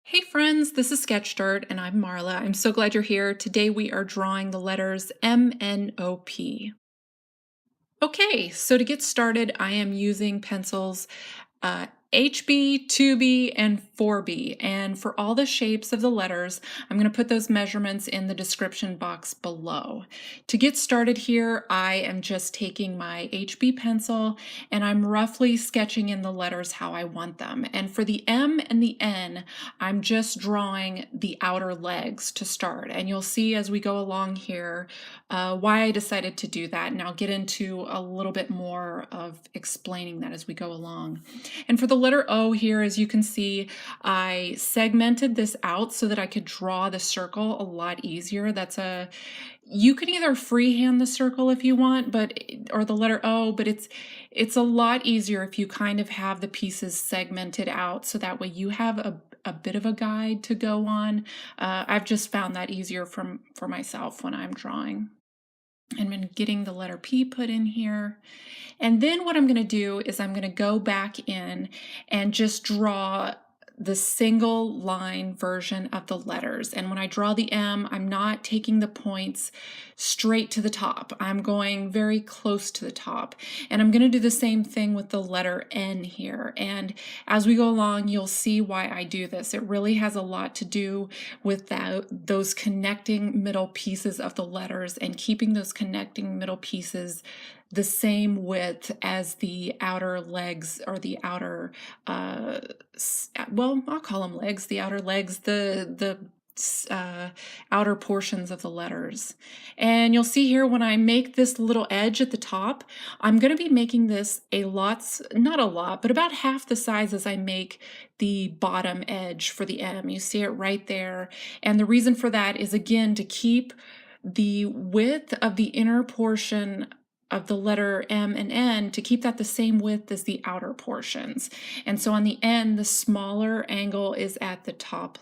Hey friends, this is Sketch Dirt and I'm Marla. I'm so glad you're here. Today we are drawing the letters MNOP. Okay, so to get started, I am using pencils HB, 2B, and 4B. And for all the shapes of the letters, I'm going to put those measurements in the description box below. To get started here, I am just taking my HB pencil and I'm roughly sketching in the letters how I want them. And for the M and the N, I'm just drawing the outer legs to start. And you'll see as we go along here why I decided to do that. And I'll get into a little bit more of explaining that as we go along. And for the letter O here, as you can see, I segmented this out so that I could draw the circle a lot easier. You can either freehand the circle if you want, or the letter O, but it's a lot easier if you kind of have the pieces segmented out so that way you have a bit of a guide to go on. I've just found that easier for myself when I'm drawing. I'm getting the letter P put in here. And then what I'm going to do is I'm going to go back in and just draw the single line version of the letters. And when I draw the M, I'm not taking the points straight to the top. I'm going very close to the top. And I'm going to do the same thing with the letter N here. And as we go along, you'll see why I do this. It really has a lot to do with those connecting middle pieces of the letters and keeping those connecting middle pieces the same width as the outer legs, or the outer, well, I'll call them legs, the outer legs, the outer portions of the letters. And you'll see here when I make this little edge at the top, I'm going to be making this not a lot, but about half the size as I make the bottom edge for the M. You see it right there. And the reason for that is, again, to keep the width of the inner portion of the letter M and N, to keep that the same width as the outer portions. And so on the N, the smaller angle is at the top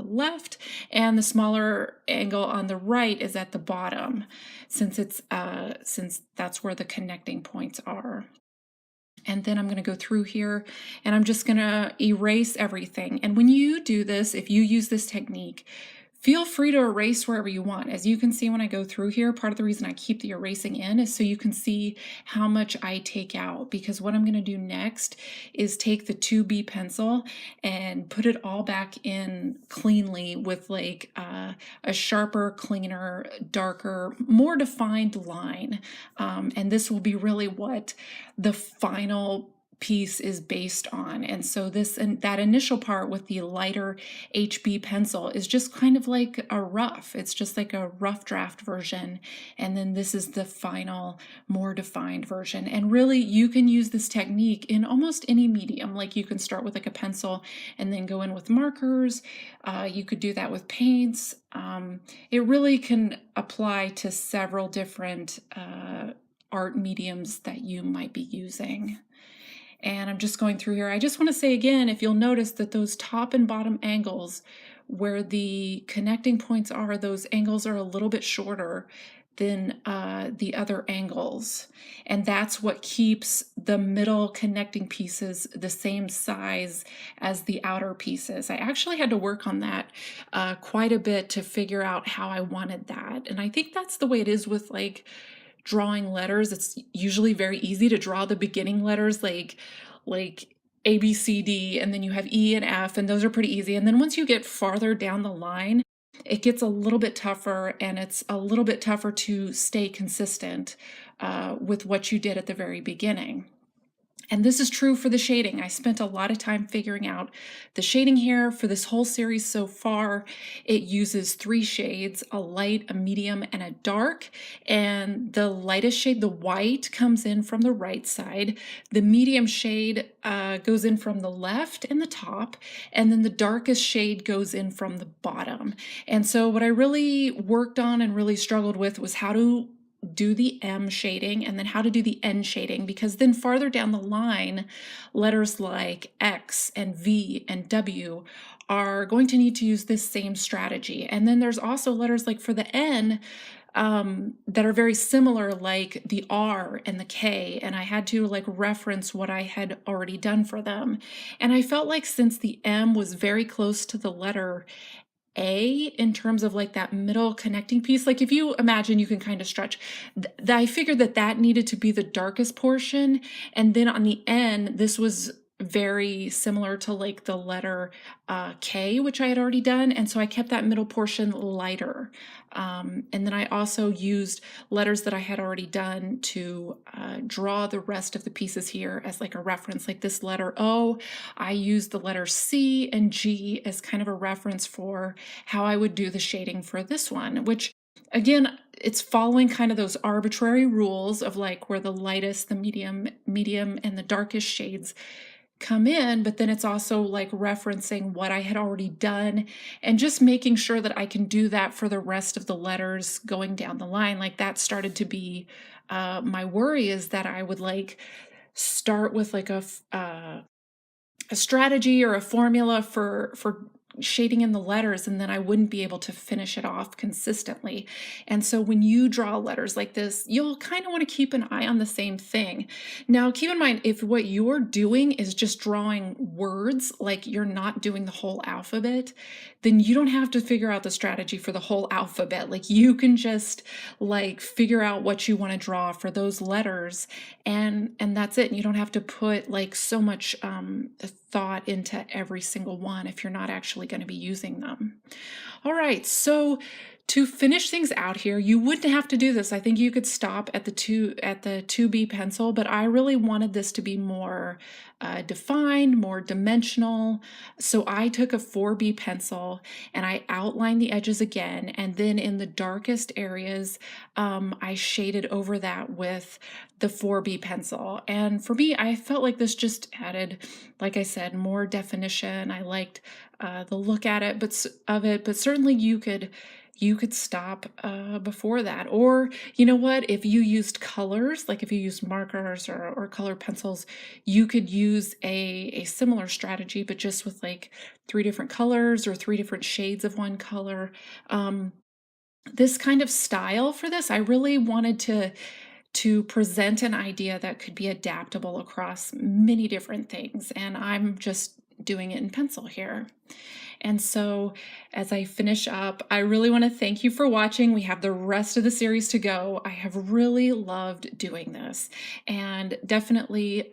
left, and the smaller angle on the right is at the bottom, since that's where the connecting points are. And then I'm going to go through here and I'm just going to erase everything. And when you do this, if you use this technique, feel free to erase wherever you want. As you can see when I go through here, part of the reason I keep the erasing in is so you can see how much I take out, because what I'm going to do next is take the 2B pencil and put it all back in cleanly with like a sharper, cleaner, darker, more defined line. And this will be really what the final piece is based on. And so that initial part with the lighter HB pencil is just kind of like it's just like a rough draft version. And then this is the final, more defined version. And really, you can use this technique in almost any medium. Like you can start with like a pencil and then go in with markers. You could do that with paints. It really can apply to several different art mediums that you might be using. And I'm just going through here. I just want to say again, if you'll notice that those top and bottom angles where the connecting points are, those angles are a little bit shorter than the other angles. And that's what keeps the middle connecting pieces the same size as the outer pieces. I actually had to work on that quite a bit to figure out how I wanted that. And I think that's the way it is with like drawing letters. It's usually very easy to draw the beginning letters like A, B, C, D, and then you have E and F, and those are pretty easy. And then once you get farther down the line, it gets a little bit tougher, and it's a little bit tougher to stay consistent with what you did at the very beginning. And this is true for the shading. I spent a lot of time figuring out the shading here for this whole series so far. It uses 3 shades, a light, a medium, and a dark. And the lightest shade, the white, comes in from the right side. The medium shade goes in from the left and the top. And then the darkest shade goes in from the bottom. And so what I really worked on and really struggled with was how to do the M shading and then how to do the N shading, because then farther down the line, letters like X and V and W are going to need to use this same strategy. And then there's also letters like for the N, that are very similar, like the R and the K, and I had to like reference what I had already done for them. And I felt like since the M was very close to the letter A in terms of like that middle connecting piece, like if you imagine you can kind of stretch, I figured that that needed to be the darkest portion. And then on the N, this was very similar to like the letter K, which I had already done. And so I kept that middle portion lighter. And then I also used letters that I had already done to draw the rest of the pieces here as like a reference. Like this letter O, I used the letter C and G as kind of a reference for how I would do the shading for this one, which again, it's following kind of those arbitrary rules of like where the lightest, the medium, and the darkest shades come in, but then it's also like referencing what I had already done and just making sure that I can do that for the rest of the letters going down the line. Like that started to be my worry, is that I would like start with like a strategy or a formula for shading in the letters, and then I wouldn't be able to finish it off consistently. And so when you draw letters like this, you'll kind of want to keep an eye on the same thing. Now, keep in mind, if what you're doing is just drawing words, like you're not doing the whole alphabet, then you don't have to figure out the strategy for the whole alphabet. Like you can just like figure out what you want to draw for those letters, and that's it. And you don't have to put like so much thought into every single one if you're not actually going to be using them. All right, so to finish things out here, you wouldn't have to do this. I think you could stop at the 2B pencil, but I really wanted this to be more defined, more dimensional. So I took a 4B pencil and I outlined the edges again, and then in the darkest areas, I shaded over that with the 4B pencil. And for me, I felt like this just added, like I said, more definition. I liked the look at it, but certainly you could stop before that. Or you know what, if you used colors, like if you used markers or colored pencils, you could use a similar strategy, but just with like 3 different colors or 3 different shades of one color. This kind of style for this, I really wanted to present an idea that could be adaptable across many different things, and I'm just doing it in pencil here. And so as I finish up, I really want to thank you for watching. We have the rest of the series to go. I have really loved doing this, and definitely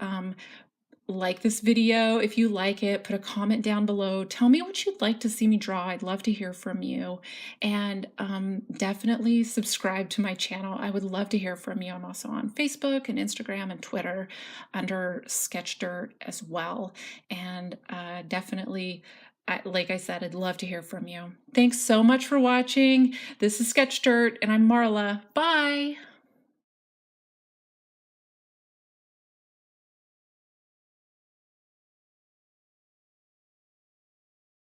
like this video. If you like it, put a comment down below. Tell me what you'd like to see me draw. I'd love to hear from you. And definitely subscribe to my channel. I would love to hear from you. I'm also on Facebook and Instagram and Twitter under Sketch Dirt as well. And definitely, like I said, I'd love to hear from you. Thanks so much for watching. This is Sketch Dirt, and I'm Marla. Bye!